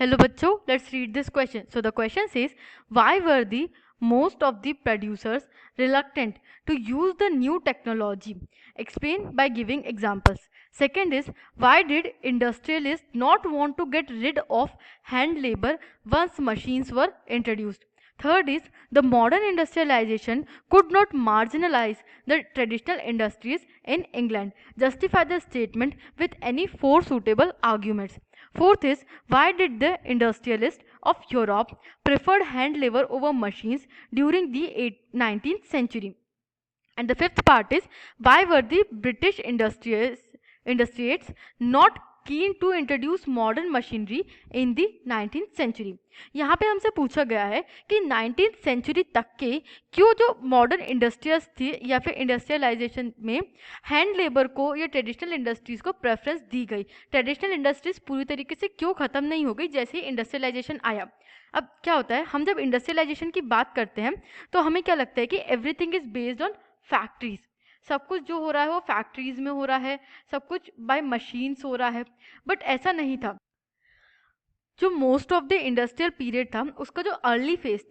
Hello बच्चों, let's read this question. So the question says, why were the most of the producers reluctant to use the new technology? Explain by giving examples. Second is, why did industrialists not want to get rid of hand labor once machines were introduced? Third is, the modern industrialization could not marginalize the traditional industries in England. Justify the statement with any four suitable arguments. Fourth is, why did the industrialists of Europe preferred hand labor over machines during the 19th century? And the fifth part is, why were the British industrialists not keen to introduce modern machinery in the 19th century? यहाँ पे हमसे पूछा गया है कि 19th century तक के क्यों जो मॉडर्न इंडस्ट्रीज थी या फिर इंडस्ट्रियलाइजेशन में हैंड लेबर को या ट्रेडिशनल इंडस्ट्रीज को प्रेफरेंस दी गई। ट्रेडिशनल इंडस्ट्रीज पूरी तरीके से क्यों ख़त्म नहीं हो गई जैसे ही इंडस्ट्रियलाइजेशन आया। अब क्या होता है, हम जब इंडस्ट्रियलाइजेशन की बात करते हैं तो हमें क्या लगता है कि everything is based on factories. सब कुछ जो हो रहा है वो फैक्ट्रीज में हो रहा है, सब कुछ बाय मशीन्स हो रहा है, बट ऐसा नहीं था। जो most of the industrial period था उसका जो अर्ली फेज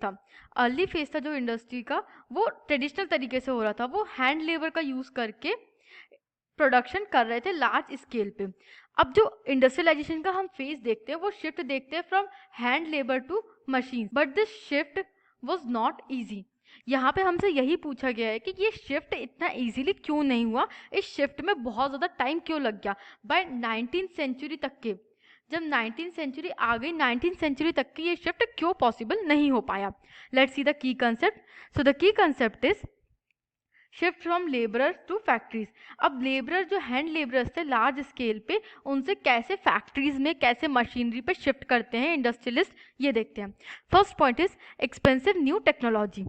था जो इंडस्ट्री का, वो ट्रेडिशनल तरीके से हो रहा था। वो हैंड लेबर का यूज़ करके प्रोडक्शन कर रहे थे लार्ज स्केल पे। अब जो इंडस्ट्रियलाइजेशन का हम फेज देखते हैं वो शिफ्ट देखते हैं from hand labour to machine, but this shift was not easy. यहाँ पे हमसे यही पूछा गया है कि ये शिफ्ट इतना इजीली क्यों नहीं हुआ, इस शिफ्ट में बहुत ज़्यादा टाइम क्यों लग गया। बाय 19th सेंचुरी तक के, जब 19th सेंचुरी आ गई, 19th सेंचुरी तक की ये शिफ्ट क्यों पॉसिबल नहीं हो पाया। Let's see the key concept. So the key concept is shift from labourers to factories. अब लेबरर जो हैंड लेबरर्स थे लार्ज स्केल पे, उनसे कैसे फैक्ट्रीज में कैसे मशीनरी पे शिफ्ट करते हैं इंडस्ट्रियलिस्ट, ये देखते हैं। First point is expensive new technology.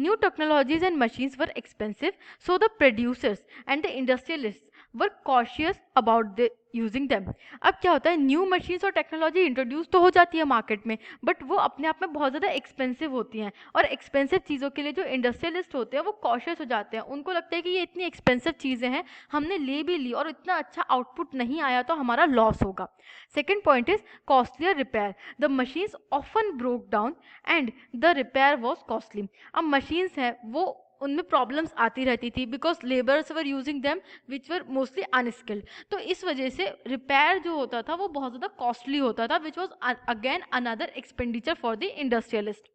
New technologies and machines were expensive, so the producers and the industrialist were cautious about the using them. अब क्या होता है, न्यू मशीन्स और टेक्नोलॉजी इंट्रोड्यूस तो हो जाती है मार्केट में, बट वो अपने आप में बहुत ज़्यादा एक्सपेंसिव होती हैं, और एक्सपेंसिव चीज़ों के लिए जो इंडस्ट्रियलिस्ट होते हैं वो कॉशियस हो जाते हैं। उनको लगता है कि ये इतनी एक्सपेंसिव चीज़ें हैं, हमने ले भी ली और इतना अच्छा आउटपुट नहीं आया तो हमारा लॉस होगा। Second point is costlier repair. The machines often broke down and the repair was costly. अब मशीन्स हैं वो उनमें प्रॉब्लम्स आती रहती थी because labours were using them which were mostly unskilled, तो इस वजह से रिपेयर जो होता था वो बहुत ज़्यादा कॉस्टली होता था, which was again another expenditure for the industrialist.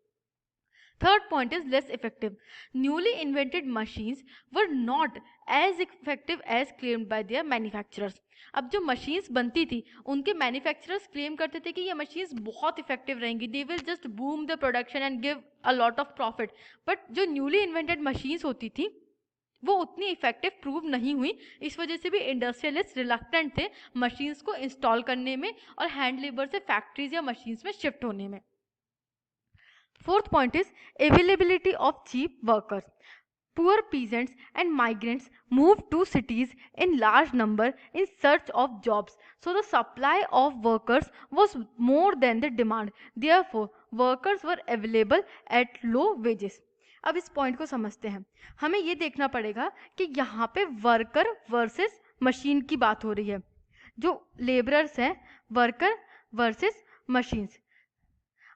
Third point is less effective. Newly invented machines were not as effective as claimed by their manufacturers. अब जो मशीन्स बनती थी उनके मैन्युफैक्चरर्स क्लेम करते थे कि ये मशीन्स बहुत इफेक्टिव रहेंगी, they will just boom the production and give a lot of profit, but जो न्यूली इन्वेंटेड मशीन्स होती थी वो उतनी इफेक्टिव प्रूव नहीं हुई। इस वजह से भी इंडस्ट्रियलिस्ट रिलक्टेंट थे मशीन्स को इंस्टॉल करने में और हैंड लेबर से फैक्ट्रीज या मशीन्स में शिफ्ट होने में। Fourth point is availability of cheap workers. Poor peasants and migrants moved to cities in large number in search of jobs. So the supply of workers was more than the demand. Therefore, workers were available at low wages. अब इस point को समझते हैं। हमें ये देखना पड़ेगा कि यहाँ पे वर्कर वर्सेस मशीन की बात हो रही है। जो लेबरर्स हैं, वर्कर वर्सेस मशीन्स।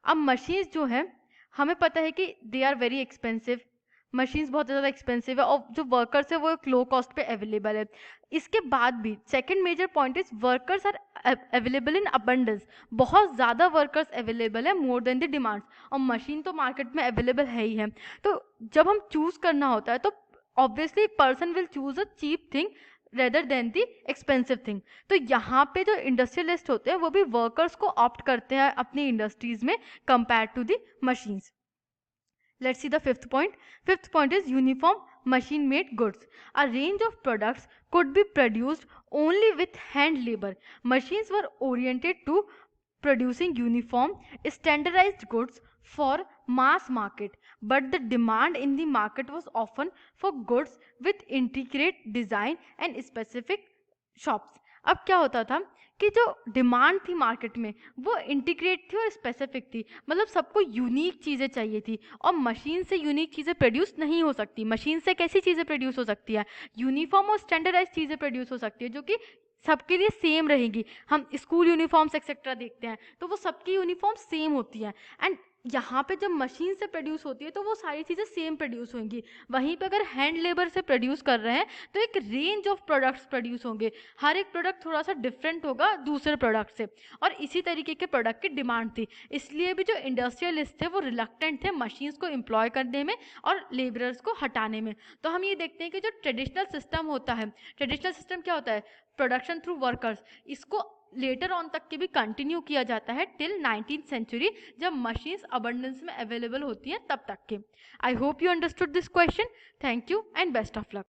अब मशीन्स जो है हमें पता है कि they are very expensive, machines बहुत ज़्यादा एक्सपेंसिव है, और जो वर्कर्स है वो एक लो कॉस्ट पे अवेलेबल है। इसके बाद भी second major point is workers are available in abundance. बहुत ज़्यादा वर्कर्स अवेलेबल है, मोर देन द डिमांड्स, और मशीन तो मार्केट में अवेलेबल है ही है। तो जब हम चूज़ करना होता है तो obviously person will choose a cheap thing rather than the expensive thing. तो यहाँ पे जो इंडस्ट्रियलिस्ट होते हैं वो भी वर्कर्स को ऑप्ट करते हैं अपनी इंडस्ट्रीज में compare to the machines. Let's see the fifth point. Fifth point is uniform machine made goods. A range of products could be produced only with hand labor. Machines were oriented to producing uniform standardized goods for mass market, but the demand in the market was often for goods with intricate design and specific shops. अब क्या होता था कि जो demand थी market में वो integrate थी और स्पेसिफिक थी, मतलब सबको यूनिक चीज़ें चाहिए थी, और मशीन से यूनिक चीज़ें प्रोड्यूस नहीं हो सकती। मशीन से कैसी चीज़ें प्रोड्यूस हो सकती है, यूनिफॉर्म और स्टैंडर्डाइज चीज़ें प्रोड्यूस हो सकती है जो कि सबके लिए सेम रहेंगी। हम स्कूल यूनिफॉर्म्स एक्सेट्रा देखते हैं तो वो सबकी यूनिफॉर्म सेम होती है, एंड यहाँ पे जब मशीन से प्रोड्यूस होती है तो वो सारी चीज़ें सेम प्रोड्यूस होंगी। वहीं पे अगर हैंड लेबर से प्रोड्यूस कर रहे हैं तो एक रेंज ऑफ प्रोडक्ट्स प्रोड्यूस होंगे, हर एक प्रोडक्ट थोड़ा सा डिफरेंट होगा दूसरे प्रोडक्ट से, और इसी तरीके के प्रोडक्ट की डिमांड थी। इसलिए भी जो इंडस्ट्रियलिस्ट थे वो रिलक्टेंट थे मशीन्स को एम्प्लॉय करने में और लेबरर्स को हटाने में। तो हम ये देखते हैं कि जो ट्रेडिशनल सिस्टम होता है, ट्रेडिशनल सिस्टम क्या होता है, प्रोडक्शन थ्रू वर्कर्स, इसको लेटर ऑन तक के भी कंटिन्यू किया जाता है टिल 19th सेंचुरी, जब मशीन्स अबंडेंस में अवेलेबल होती हैं तब तक के। I hope you understood this question. Thank you and best of luck.